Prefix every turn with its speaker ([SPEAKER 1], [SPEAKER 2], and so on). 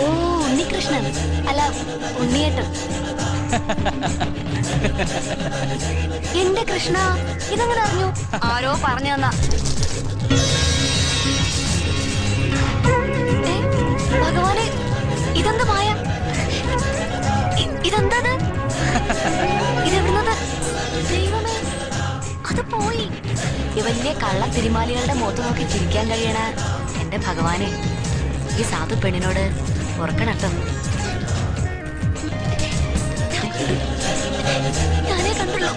[SPEAKER 1] ഓ ഉണ്ണികൃഷ്ണൻ അല്ല ഉണ്ണിയേട്ടൻ. എന്റെ കൃഷ്ണ, ഇതെങ്ങനെ അറിഞ്ഞു? ആരോ പറഞ്ഞു തന്നാ. ഭഗവാനെ, ഇതെന്താ മായ? ഇതെന്തത്? ഇതെവിടുന്നത്? ദൈവമേ, അത് പോയി. ഈ വലിയ കള്ള തിരുമാലികളുടെ മുഖത്ത് നോക്കി ചിരിക്കാൻ കഴിയണ എന്റെ ഭഗവാനെ, ഈ സാധു പെണ്ണിനോട് ഓർക്കണട്ടോ. ഞാനേ കണ്ടുള്ളൂ.